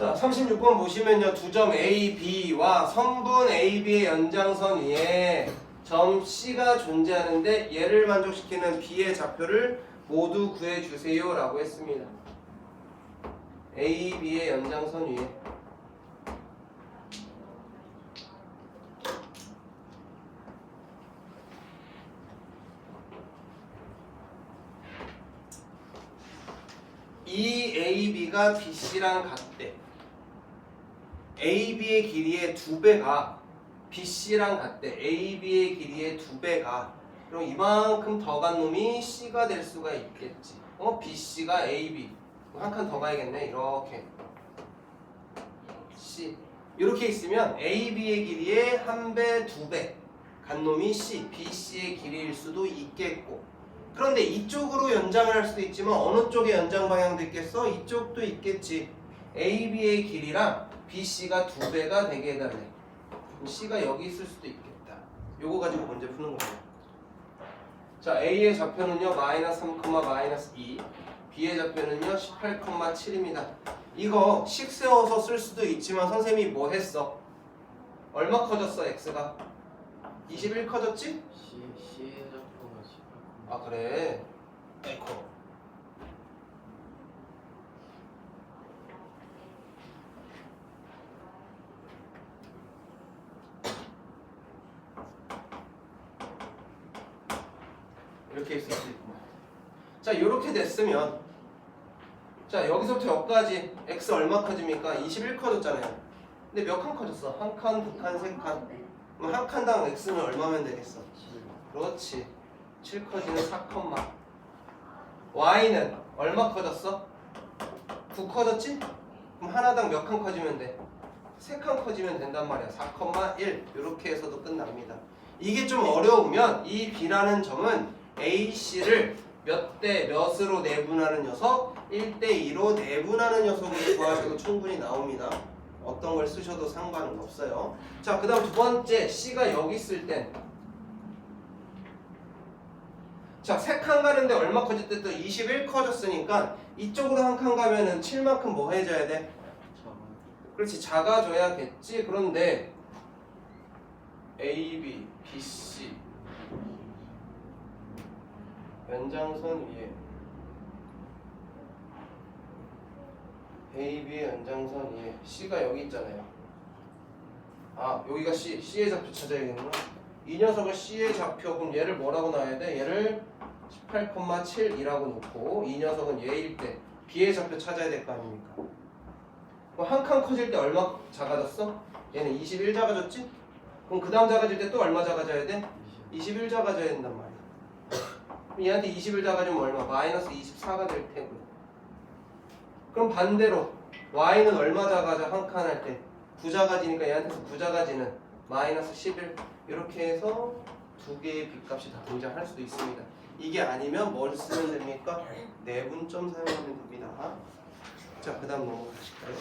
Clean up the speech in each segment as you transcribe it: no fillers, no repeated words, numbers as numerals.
자, 36번 보시면요. 두 점 A, B와 선분 A, B의 연장선 위에 점 C가 존재하는데 얘를 만족시키는 B의 좌표를 모두 구해주세요 라고 했습니다. A, B의 연장선 위에 이 A, B가 BC랑 같대. A, B의 길이의 2배가 BC랑 같대. A, B의 길이의 2배가. 그럼 이만큼 더 간 놈이 C가 될 수가 있겠지. BC가 A, B. 한 칸 더 가야겠네. 이렇게. C. 이렇게 있으면 A, B의 길이의 1배, 2배 간 놈이 C, BC의 길이일 수도 있겠고. 그런데 이쪽으로 연장을 할 수도 있지만 어느 쪽에 연장 방향도 있겠어? 이쪽도 있겠지. AB의 길이랑 BC가 2배가 되게 해달래. 그럼 C가 여기 있을 수도 있겠다. 요거 가지고 문제 푸는 거예요. 자, A의 좌표는요 마이너스 3, 마이너스 2, B의 좌표는요 18,7입니다. 이거 식 세워서 쓸 수도 있지만 선생님이 뭐 했어? 얼마 커졌어 X가? 21 커졌지? C의 좌표가 18. 아 그래. 에코. 이렇게 있을 수 있구나. 자, 이렇게 됐으면 자 여기서부터 여기까지 x 얼마 커집니까? 21 커졌잖아요. 근데 몇 칸 커졌어? 한 칸, 두 칸, 세 칸. 그럼 한 칸당 x는 얼마면 되겠어? 그렇지. 7 커지는 4, y는 얼마 커졌어? 9 커졌지? 그럼 하나당 몇 칸 커지면 돼? 3칸 커지면 된단 말이야. 4,1 이렇게 해서도 끝납니다. 이게 좀 어려우면 이 B라는 점은 AC를 몇 대 몇으로 내분하는 녀석, 1대2로 내분하는 녀석으로 구하셔도 충분히 나옵니다. 어떤 걸 쓰셔도 상관은 없어요. 자, 그 다음 두 번째 C가 여기 있을 땐 자, 3칸 가는데 얼마 커졌대? 또 21 커졌으니까 이쪽으로 한 칸 가면은 7만큼 뭐 해줘야 돼? 그렇지, 작아져야겠지. 그런데 A, B, B, C 연장선 위에 A, B의 연장선 위에 C가 여기 있잖아요. 아, 여기가 C, C의 좌표 찾아야겠구나. 이 녀석을 C의 좌표, 그럼 얘를 뭐라고 놔야 돼? 얘를 18,7이라고 놓고 이 녀석은 얘일 때 B의 좌표 찾아야 될 거 아닙니까? 그럼 한 칸 커질 때 얼마 작아졌어? 얘는 21 작아졌지? 그럼 그 다음 작아질 때 또 얼마 작아져야 돼? 21 작아져야 된단 말이야. 그럼 얘한테 21 작아지면 얼마? 마이너스 24가 될 테고요. 그럼 반대로 y는 얼마 작아져? 한 칸 할 때 9 작아지니까 얘한테서 9 작아지는 마이너스 11 이렇게 해서 두 개의 빗값이 다 등장할 수도 있습니다. 이게 아니면 뭘 쓰면 됩니까? 내분점 사용하면 됩니다. 자, 그 다음 넘어가실까요?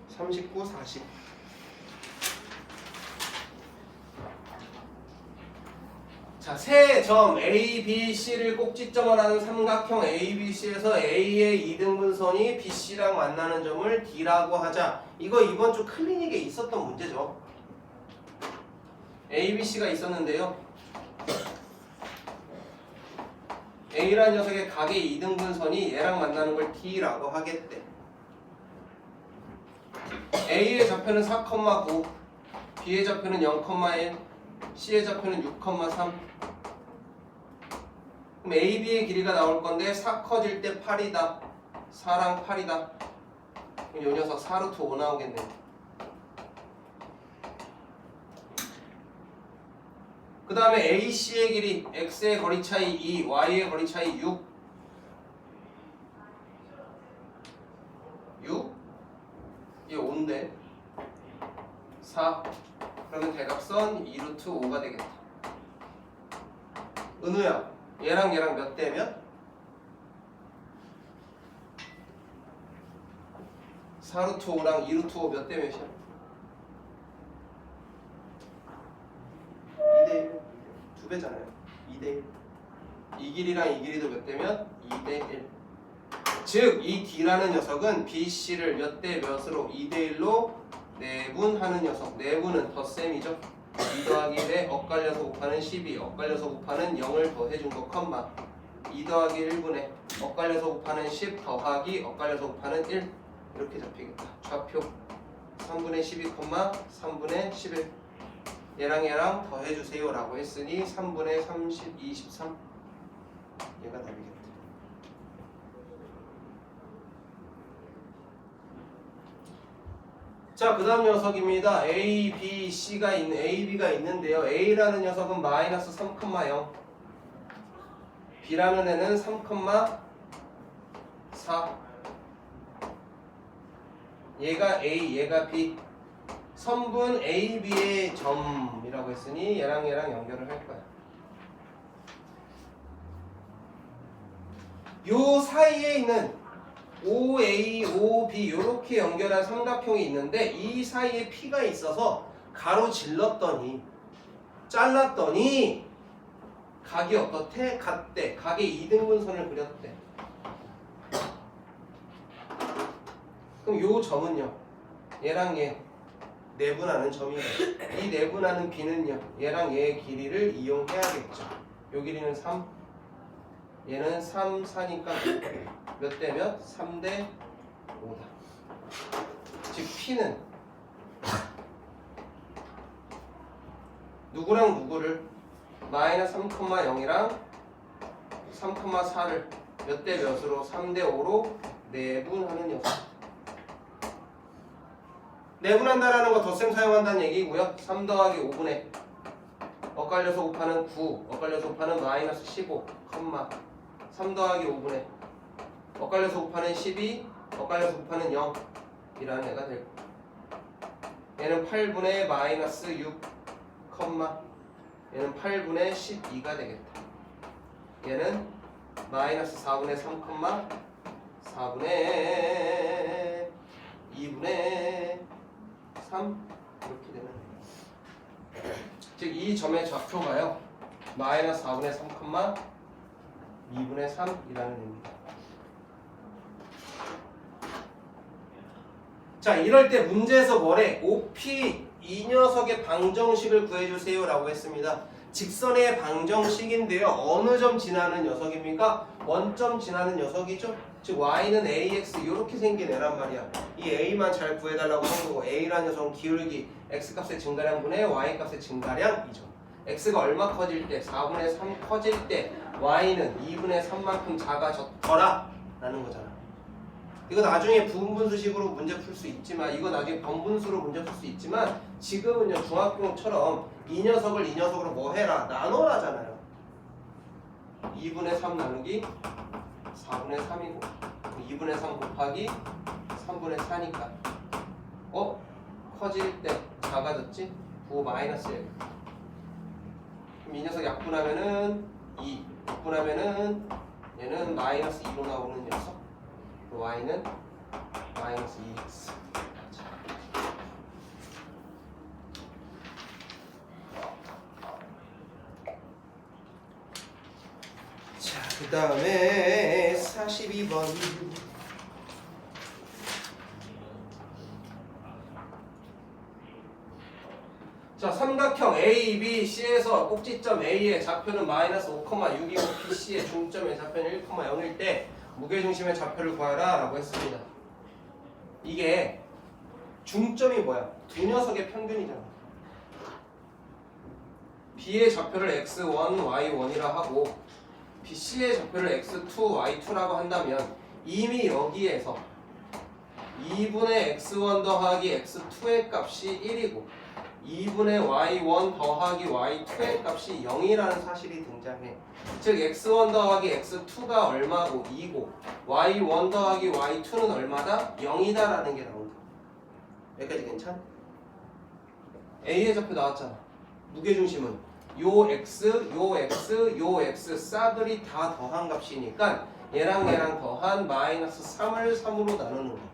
39, 40. 자, 세 점 A, B, C를 꼭지점을 하는 삼각형 A, B, C에서 A의 2등분선이 B, C랑 만나는 점을 D라고 하자. 이거 이번 주 클리닉에 있었던 문제죠. A, B, C가 있었는데요. A라는 녀석의 각의 2등분선이 얘랑 만나는 걸 D라고 하겠대. A의 좌표는 4,9, B의 좌표는 0,1, C의 좌표는 6,3. 그럼 A, B의 길이가 나올 건데 4 커질 때 8이다. 4랑 8이다. 그럼 이 녀석 4루트 5 나오겠네. 그 다음에 AC의 길이 X의 거리 차이 2, Y의 거리 차이 6. 6? 이게 5인데 4. 그러면 대각선 2루트 5가 되겠다. 은우야, 얘랑 얘랑 몇 대 몇? 4루트 5랑 2루트 5 몇 대 몇이야? 2대1. 2배잖아요. 2대1. 이 길이랑 이 길이도 몇 대면? 2대1. 즉 이 D라는 녀석은 BC를 몇 대 몇으로 2대1로 내분하는 녀석. 내분은 덧셈이죠. 2 더하기 1에 엇갈려서 곱하는 12, 엇갈려서 곱하는 0을 더해준 거 컴마 2 더하기 1분의 엇갈려서 곱하는 10 더하기 엇갈려서 곱하는 1 이렇게 잡히겠다. 좌표 3분의 12, 3분의 11 얘랑 더해주세요 라고 했으니 3분의 30, 23 얘가 답이겠다. 자, 그 다음 녀석입니다. A, B, C가 있는 A, B가 있는데요. A라는 녀석은 마이너스 3,0 B라는 애는 3,4 얘가 A, 얘가 B 선분 A, B의 점이라고 했으니 얘랑 연결을 할 거야. 요 사이에 있는 OA, OB 이렇게 연결한 삼각형이 있는데 이 사이에 P가 있어서 가로질렀더니 잘랐더니 각이 어떻대? 같대. 각의 2등분선을 그렸대. 그럼 요 점은요 얘랑 얘 내분하는 점이에요. 이 내분하는 B는요 얘랑 얘의 길이를 이용해야겠죠. 요 길이는 3 얘는 3, 4니까 몇 대 몇? 3대 5다. 즉 P는 누구랑 누구를 마이너스 3,0이랑 3,4를 몇 대 몇으로 3대 5로 내분하는 녀석. 내분한다라는 거 덧셈 사용한다는 얘기고요. 3 더하기 5분의 엇갈려서 곱하는 9 엇갈려서 곱하는 마이너스 15 3 더하기 5분의 엇갈려서 곱하는 12 엇갈려서 곱하는 0 이라는 애가 될 거야. 얘는 8분의 마이너스 6 얘는 8분의 12가 되겠다. 얘는 마이너스 4분의 3 4분의 2분의 3 이렇게 되는 거예요. 즉 이 점의 좌표가요 마이너스 4분의 3 2분의 3이라는 의미입니다. 자, 이럴 때 문제에서 뭐래? OP 이 녀석의 방정식을 구해주세요 라고 했습니다. 직선의 방정식인데요. 어느 점 지나는 녀석입니까? 원점 지나는 녀석이죠. 즉 y는 ax 이렇게 생긴 애란 말이야. 이 a만 잘 구해달라고 한 거고 A라는 녀석은 기울기 x값의 증가량분의 y값의 증가량이죠. x가 얼마 커질 때? 4분의 3 커질 때 y는 2분의 3만큼 작아졌더라 라는 거잖아. 이거 나중에 부분분수식으로 문제 풀 수 있지만 이거 나중에 번분수로 문제 풀 수 있지만 지금은요 중학교처럼 이 녀석을 이 녀석으로 뭐 해라? 나눠라잖아요. 2분의 3 나누기 4분의 3이고 2분의 3 곱하기 3분의 4니까 커질 때 작아졌지? 9 마이너스 1. 그럼 이 녀석 약분하면은 2 약분하면은 얘는 마이너스 2로 나오는 녀석 y는 마이너스 2x. 자, 그 다음에 42번. 자, 삼각형 A, B, C에서 꼭지점 A의 좌표는 마이너스 5,6이고 BC의 중점의 좌표는 1,0일 때 무게중심의 좌표를 구하라 라고 했습니다. 이게 중점이 뭐야? 두 녀석의 평균이잖아. B의 좌표를 x1, y1이라 하고 BC의 좌표를 x2, y2라고 한다면 이미 여기에서 2분의 x1 더하기 x2의 값이 1이고 2분의 y1 더하기 y2의 값이 0이라는 사실이 등장해. 즉 x1 더하기 x2가 얼마고 2고 y1 더하기 y2는 얼마다? 0이다 라는 게 나온다. 여기까지 괜찮아? A의 좌표 나왔잖아. 무게중심은 요 x, 요 x, 요 x 싸그리 다 더한 값이니까 얘랑 더한 마이너스 3을 3으로 나누는 거야.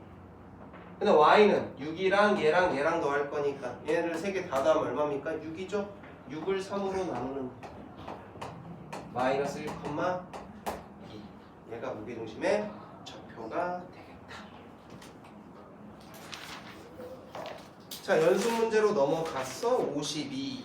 근데 y는 6이랑 얘랑 더할 거니까 얘를 3개 다 더하면 얼마입니까? 6이죠? 6을 3으로 나누는 거야. 마이너스 1,2 얘가 무게중심의 좌표. 좌표가 되겠다. 자, 연습 문제로 넘어갔어. 52.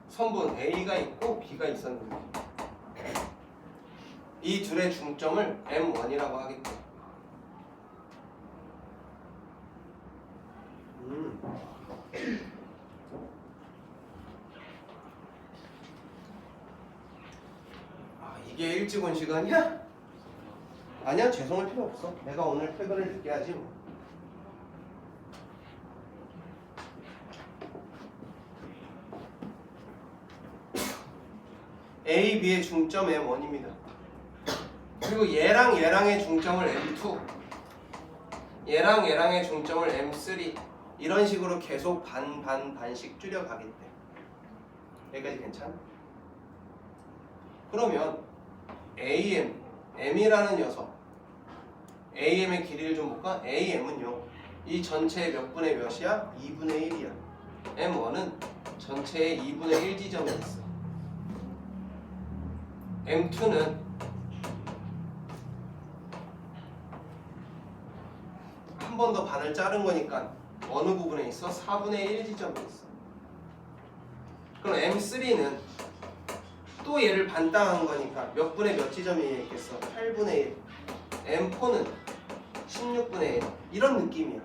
선분 A가 있고 B가 있었는데 이 둘의 중점을 M1이라고 하겠다. 이게 일찍 온 시간이야? 아니야, 죄송할 필요 없어. 내가 오늘 퇴근을 늦게 하지 뭐. A, B의 중점 M1입니다. 그리고 얘랑 얘랑의 중점을 M2, 얘랑 얘랑의 중점을 M3 이런 식으로 계속 반씩 줄여가겠대. 여기까지 괜찮아? 그러면 AM, M이라는 녀석 AM의 길이를 좀 볼까? AM은요 이 전체의 몇 분의 몇이야? 2분의 1이야. M1은 전체의 2분의 1 지점에 있어. M2는 한 번 더 반을 자른 거니까 어느 부분에 있어? 4분의 1 지점에 있어. 그럼 M3는 또 얘를 반땅한 거니까 몇 분의 몇 지점이 있겠어? 8분의 1. M4는 16분의 1. 이런 느낌이야.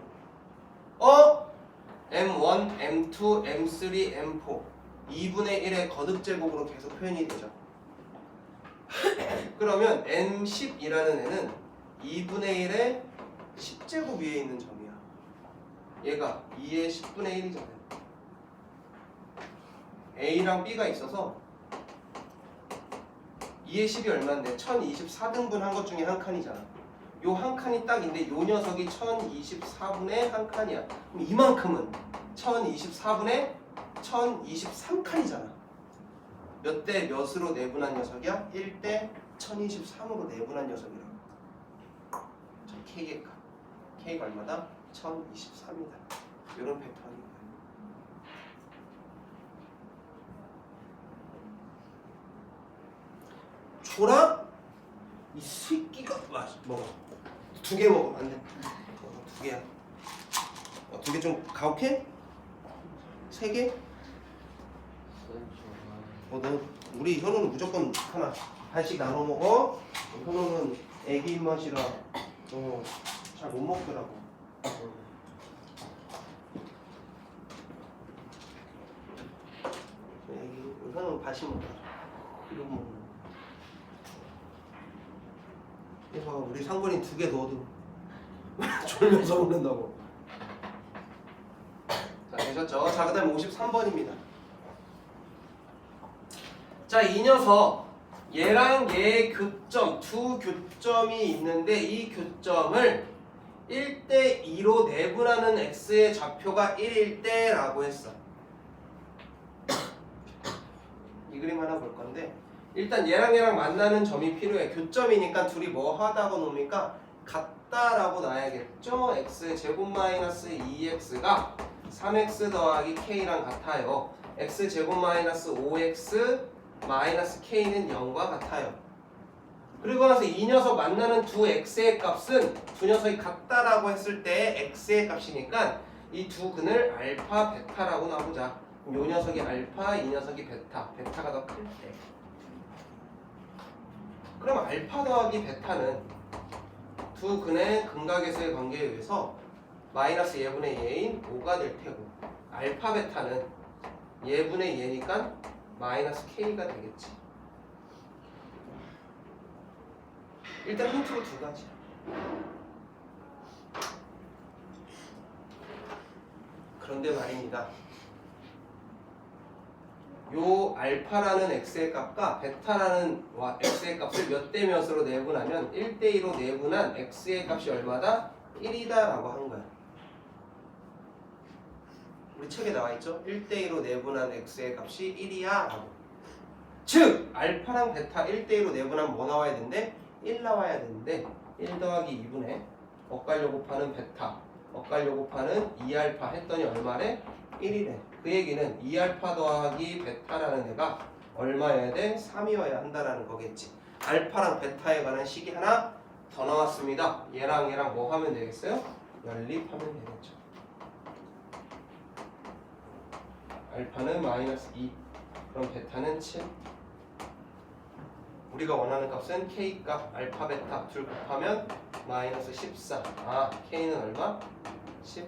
M1, M2, M3, M4 2분의 1의 거듭제곱으로 계속 표현이 되죠. 그러면 M10이라는 애는 2분의 1의 10제곱 위에 있는 점이야. 얘가 2의 10분의 1이잖아요. A랑 B가 있어서 2의 10이 얼마인데 1024등분 한 것 중에 한 칸이잖아. 요 한 칸이 딱인데 요 녀석이 1024분의 한 칸이야. 그럼 이만큼은 1024분의 1023칸이잖아. 몇 대 몇으로 내분한 녀석이야? 1대 1023으로 내분한 녀석이라고. 저 K의 값. K가 얼마다? 1023이다. 이런 패턴이에요. 줘라? 이 새끼가 먹어. 2개 먹으면 안 돼. 2개야. 2개 좀 가혹해? 3개? 너 우리 현우는 무조건 하나. 반씩 나눠 먹어. 현우는 애기 입맛이라 잘 못 먹더라고. 애기 현우는 반씩 먹어. 이런 먹는. 그래서 우리 상권이 2개 넣어도 졸면서 먹는다고. 자, 되셨죠? 자, 그 다음에 53번입니다. 자, 이 녀석 얘랑 얘의 교점, 두 교점이 있는데 이 교점을 1대2로 내분하는 x의 좌표가 1일 때라고 했어. 이 그림 하나 볼 건데 일단 얘랑 얘랑 만나는 점이 필요해. 교점이니까 둘이 뭐 하다고 놓으니까 같다라고 놔야겠죠? x의 제곱 마이너스 2x가 3x 더하기 k랑 같아요. x 제곱 마이너스 5x 마이너스 k는 0과 같아요. 그리고 나서 이 녀석 만나는 두 x의 값은 두 녀석이 같다라고 했을 때 x의 값이니까 이 두 근을 알파 베타라고 놔보자. 그럼 이 녀석이 알파, 이 녀석이 베타. 베타가 더 클 때. 그럼 알파 더하기 베타는 두 근의 근각에서의 관계에 의해서 마이너스 예분의 예인 5가 될 테고 알파 베타는 예분의 예니까 마이너스 k가 되겠지. 일단 힌트로 2가지야. 그런데 말입니다. 요 알파라는 x의 값과 베타라는 x의 값을 몇 대 몇으로 내분하면 1대2로 내분한 x의 값이 얼마다? 1이다 라고 한 거야. 우리 책에 나와 있죠? 1대2로 내분한 x의 값이 1이야 라고. 즉 알파랑 베타 1대1로 내분하면 뭐 나와야 되는데? 1 나와야 되는데 1 더하기 2분의 엇갈려 곱하는 베타 엇갈려 곱하는 2알파 했더니 얼마래? 1이래. 그 얘기는 2알파 더하기 베타라는 애가 얼마여야 돼? 3이어야 한다라는 거겠지. 알파랑 베타에 관한 식이 하나 더 나왔습니다. 얘랑 얘랑 뭐 하면 되겠어요? 연립하면 되겠죠. 알파는 마이너스 2, 그럼 베타는 7. 우리가 원하는 값은 K 값, 알파, 베타 둘 곱하면 마이너스 14. 아, K는 얼마? 14.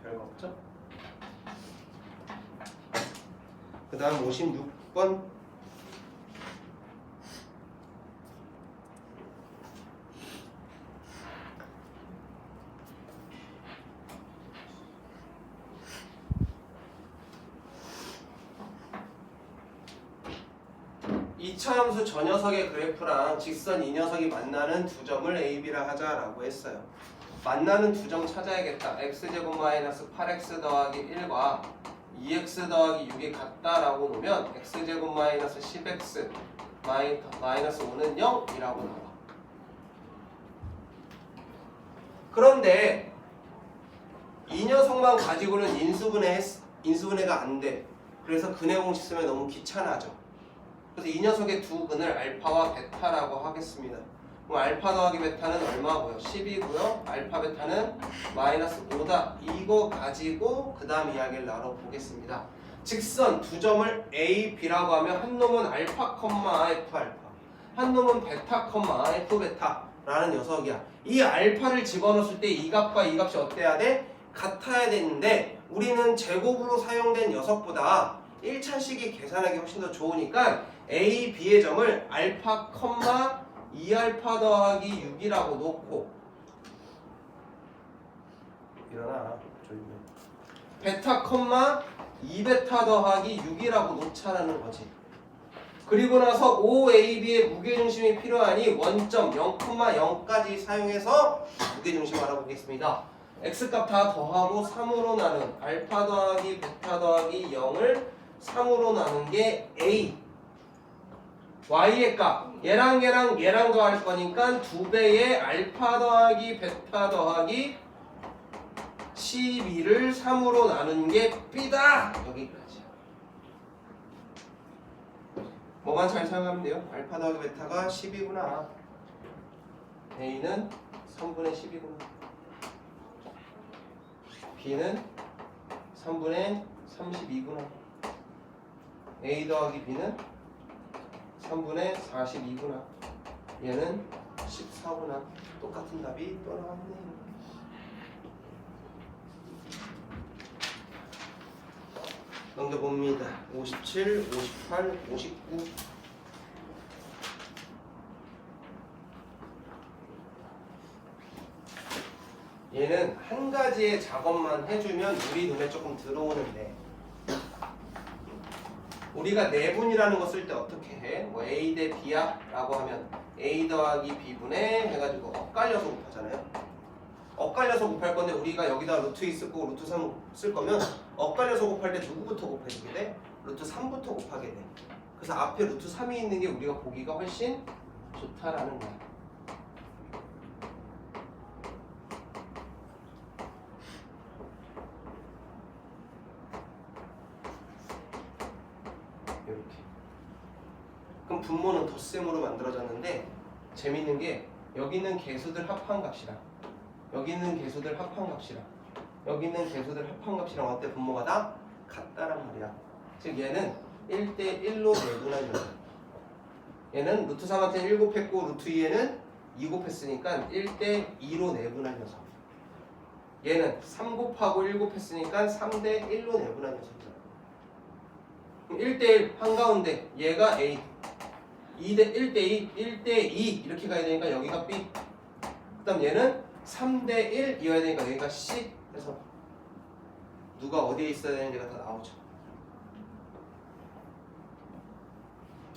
별거 없죠? 그 다음 56번. 이차함수 저 녀석의 그래프랑 직선 이 녀석이 만나는 두 점을 A, B라 하자라고 했어요. 만나는 두 점 찾아야겠다. x제곱 마이너스 8x 더하기 1과 2x 더하기 6이 같다라고 놓으면 x제곱 마이너스 10x 마이너스 5는 0이라고 나와. 그런데 이 녀석만 가지고는 인수분해가 안 돼. 그래서 근해 공식 쓰면 너무 귀찮아져. 그래서 이 녀석의 두 근을 알파와 베타라고 하겠습니다. 그럼 알파 더하기 베타는 얼마고요? 10이고요. 알파 베타는 마이너스 5다. 이거 가지고 그 다음 이야기를 나눠보겠습니다. 직선 두 점을 A, B라고 하면 한 놈은 알파, F 알파, 한 놈은 베타, F 베타라는 녀석이야. 이 알파를 집어넣었을 때 이 값과 이 값이 어때야 돼? 같아야 되는데 우리는 제곱으로 사용된 녀석보다 1차식이 계산하기 훨씬 더 좋으니까 A, B의 점을 알파, 2알파 더하기 6이라고 놓고 일어나 조용히 베타, 2베타 더하기 6이라고 놓자라는 거지. 그리고 나서 OAB의 무게중심이 필요하니 원점 0,0까지 사용해서 무게중심 알아보겠습니다. X값 다 더하고 3으로 나눈 알파 더하기 베타 더하기 0을 3으로 나눈 게 A. Y의 값 얘랑 더할 거니까 2배의 알파 더하기 베타 더하기 12를 3으로 나눈 게 B다. 여기까지. 뭐만 잘 사용하면 돼요? 알파 더하기 베타가 10이구나. A는 3분의 10이구나. B는 3분의 32구나. A 더하기 B는 3분의 42구나. 얘는 14구나. 똑같은 답이 또 나왔네요. 넘겨봅니다. 57, 58, 59. 얘는 한 가지의 작업만 해주면 우리 눈에 조금 들어오는데 우리가 내분이라는 거 쓸 때 어떻게 해? 뭐 A 대 B야? 라고 하면 A 더하기 B분의 해가지고 엇갈려서 곱하잖아요. 엇갈려서 곱할 건데 우리가 여기다 루트 2 쓰고 루트 3 쓸 거면 엇갈려서 곱할 때 누구부터 곱해주게 돼? 루트 3부터 곱하게 돼. 그래서 앞에 루트 3이 있는 게 우리가 보기가 훨씬 좋다라는 거야. 이렇게. 그럼 분모는 덧셈으로 만들어졌는데 재밌는 게 여기 있는 개수들 합한 값이랑 여기 있는 개수들 합한 값이랑 여기 있는 개수들 합한 값이랑 어때? 분모가 다 같다란 말이야. 즉 얘는 1대1로 내분한 녀석. 얘는 루트 3한테 1 곱했고 루트 2에는 2 곱했으니까 1대2로 내분한 녀석. 얘는 3 곱하고 1 곱했으니까 3대1로 내분한 녀석이야. 1대1 한가운데 얘가 A 1대2 1대2 이렇게 가야 되니까 여기가 B. 그 다음 얘는 3대1 이어야 되니까 여기가 C. 그래서 누가 어디에 있어야 되는지가 다 나오죠.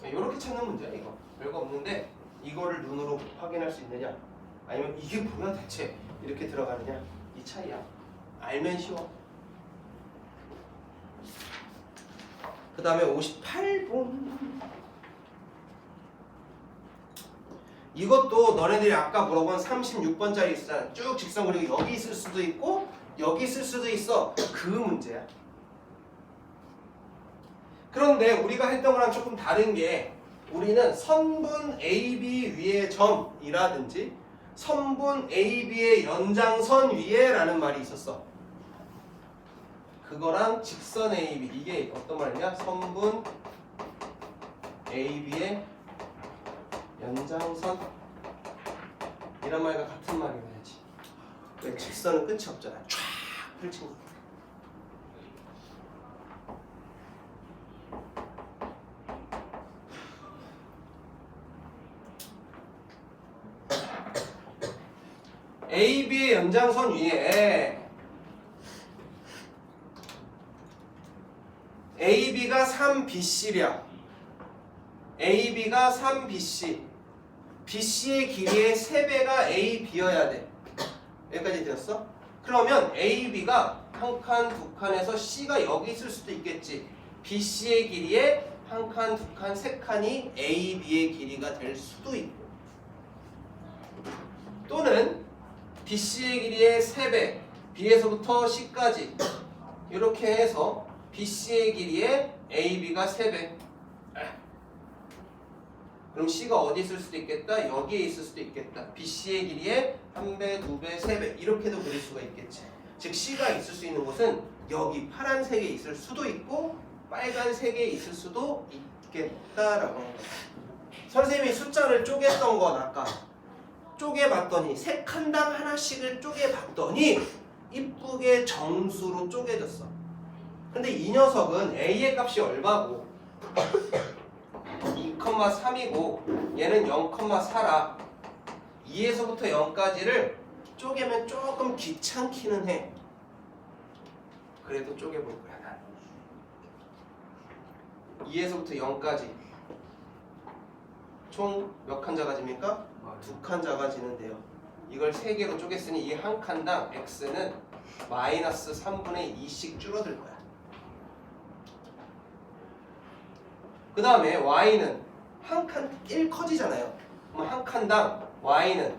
이렇게 찾는 문제야 이거. 별거 없는데 이거를 눈으로 확인할 수 있느냐 아니면 이게 뭐야 대체 이렇게 들어가느냐 이 차이야. 알면 쉬워. 그 다음에 58번. 이것도 너네들이 아까 물어본 36번짜리 있잖아. 쭉 직선 그리고 여기 있을 수도 있고 여기 있을 수도 있어. 그 문제야. 그런데 우리가 했던 거랑 조금 다른 게 우리는 선분 AB 위의 점이라든지 선분 AB의 연장선 위에 라는 말이 있었어. 그거랑 직선 AB 이게 어떤 말이냐? 선분 AB의 연장선 이런 말과 같은 말이 돼야지. 왜 직선은 끝이 없잖아. 쫙 펼친 거. AB의 연장선 위에 AB가 3BC랴. AB가 3BC. BC의 길이의 3배가 AB여야 돼. 여기까지 되었어? 그러면 AB가 한 칸, 두 칸에서 C가 여기 있을 수도 있겠지. BC의 길이의 한 칸, 두 칸, 세 칸이 AB의 길이가 될 수도 있고 또는 BC의 길이의 3배, B에서부터 C까지 이렇게 해서 BC의 길이의 AB가 3배. 그럼 C가 어디 있을 수도 있겠다? 여기에 있을 수도 있겠다. BC의 길이의 1배, 2배, 3배 이렇게도 그릴 수가 있겠지. 즉 C가 있을 수 있는 곳은 여기 파란색에 있을 수도 있고 빨간색에 있을 수도 있겠다라고 하는 거야. 선생님이 숫자를 쪼갰던 건 아까 쪼개봤더니 세 칸당 하나씩을 쪼개봤더니 이쁘게 정수로 쪼개졌어. 근데 이 녀석은 A의 값이 얼마고 2,3이고 얘는 0,4라 2에서부터 0까지를 쪼개면 조금 귀찮기는 해. 그래도 쪼개볼 거야 난. 2에서부터 0까지 총 몇 칸 작아집니까? 2칸 작아지는데요. 이걸 3개로 쪼갰으니 이 한 칸당 x는 마이너스 3분의 2씩 줄어들 거야. 그 다음에 y는 한 칸 1 커지잖아요. 그럼 한 칸당 y는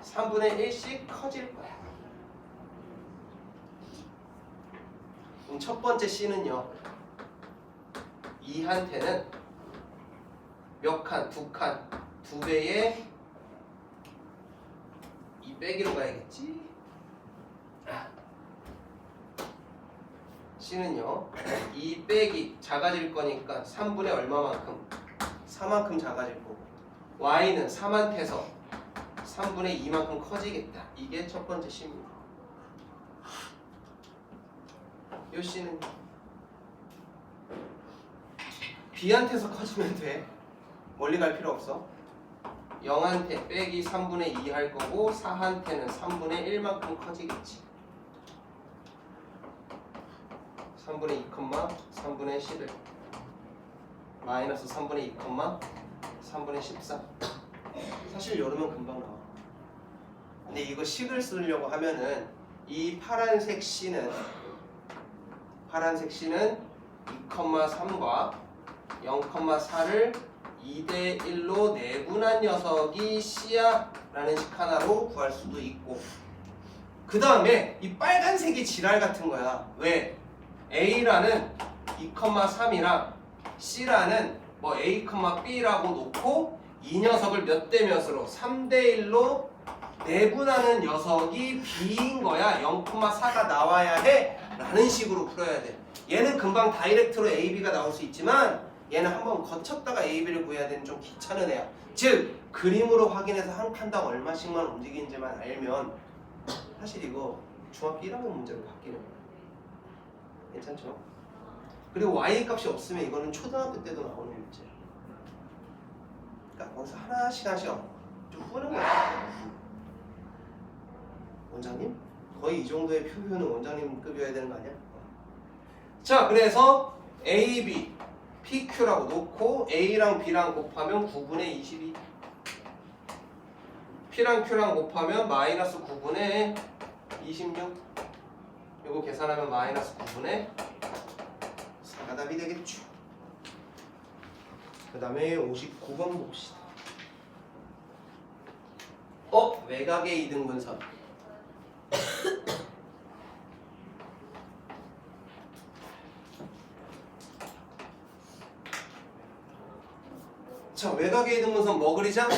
3분의 1씩 커질 거야. 그럼 첫 번째 c는요. 이한테는 몇 칸? 2칸. 2배의 2 빼기로 가야겠지? C는요 2 빼기 작아질 거니까 3분의 얼마만큼? 4만큼 작아질 거고 Y는 4한테서 3분의 2만큼 커지겠다. 이게 첫 번째 C입니다. 요 C는 B한테서 커지면 돼. 멀리 갈 필요 없어. 0한테 빼기 3분의 2 할 거고 4한테는 3분의 1만큼 커지겠지. 3분의 2, 3분의 11 마이너스 3분의 2, 3분의 14 사실 요러면 금방 나와. 근데 이거 식을 쓰려고 하면은 이 파란색 C는 2,3과 0,4를 2대1로 내분한 녀석이 C야 라는 식 하나로 구할 수도 있고 그 다음에 이 빨간색이 지랄 같은 거야. 왜? A라는 2,3이랑 C라는 뭐 A, B라고 놓고 이 녀석을 몇 대 몇으로 3대1로 내분하는 녀석이 B인 거야. 0,4가 나와야 해 라는 식으로 풀어야 돼. 얘는 금방 다이렉트로 A, B가 나올 수 있지만 얘는 한번 거쳤다가 A, B를 구해야 되는 좀 귀찮은 애야. 즉 그림으로 확인해서 한 칸당 얼마씩만 움직이는지만 알면 사실 이거 중학교 1학년 문제로 바뀌는 거야. 괜찮죠? 그리고 Y 값이 없으면 이거는 초등학교 때도 나오는 문제야. 그러니까 거기서 하나씩 좀 푸는 거야. 원장님? 거의 이 정도의 표현은 원장님급이어야 되는 거 아니야? 자, 그래서 A, B, PQ라고 놓고 A랑 B랑 곱하면 9분의 22 P랑 Q랑 곱하면 마이너스 9분의 26 요거 계산하면 마이너스 9분의 4가 답이 되겠죠. 그 다음에 59번 봅시다. 외곽의 이등분선. 자, 외곽의 이등분선 뭐 그리자?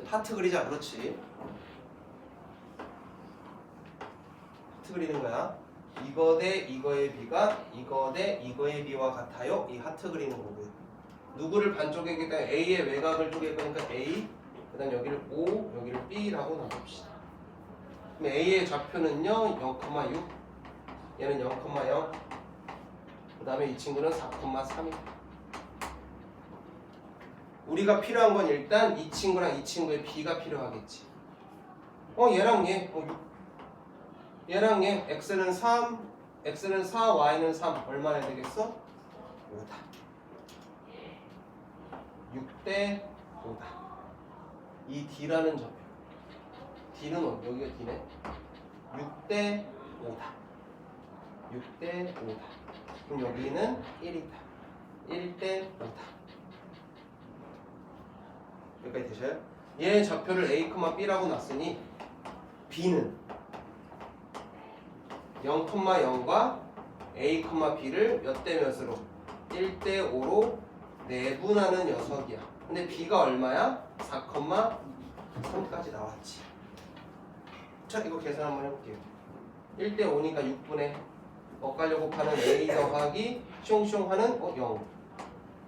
하트 그리자. 그렇지. 하트 그리는 거야. 이거 대 이거의 비가 이거 대 이거의 비와 같아요. 이 하트 그리는 거고요. 누구를 반쪽에 때문에 A의 외곽을 쪼갤 거니까 A, 그 다음 여기를 O, 여기를 B라고 나눕시다. 그럼 A의 좌표는요 0,6, 얘는 0,0, 그 다음에 이 친구는 4,3이다. 우리가 필요한 건 일단 이 친구랑 이 친구의 B가 필요하겠지. 얘랑 얘, 얘랑 얘, X는 3, X는 4, Y는 3, 얼마나 되겠어? 5다. 6대 5다. 이 D라는 좌표. D는 여기가 D네. 6대 5다. 6대 5다. 그럼 여기는 1이다. 1대 5다. 여기까지 되셔요? 얘 좌표를 A, B라고 놨으니 B는 0,0과 A, B를 몇 대 몇으로? 1대 5로 내분하는 녀석이야. 근데 B가 얼마야? 4,3까지 나왔지. 자, 이거 계산 한번 해볼게요. 1대 5니까 6분의 엇갈려 곱하는 A 더하기 숑숑 하는 0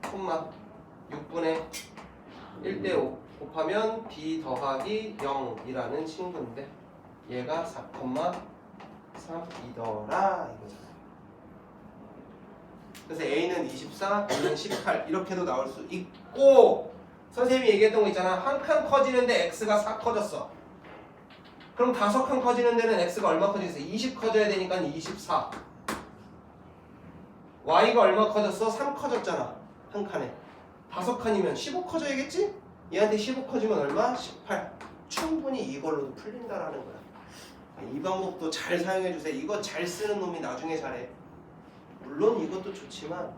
콤마 6분의 1대 5 곱하면 B 더하기 0이라는 친구인데 얘가 4,3이더라 이거잖아요. 그래서 A는 24, B는 18 이렇게도 나올 수 있고, 선생님이 얘기했던 거 있잖아. 한 칸 커지는데 X가 4 커졌어. 그럼 5칸 커지는 데는 X가 얼마 커지겠어? 20 커져야 되니까 24. Y가 얼마 커졌어? 3 커졌잖아. 한 칸에 5칸이면 15 커져야겠지? 얘한테 15 커지면 얼마? 18. 충분히 이걸로도 풀린다라는 거야. 이 방법도 잘 사용해 주세요. 이거 잘 쓰는 놈이 나중에 잘해. 물론 이것도 좋지만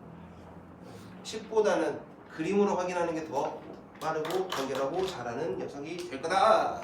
식보다는 그림으로 확인하는 게 더 빠르고 간결하고 잘하는 녀석이 될 거다.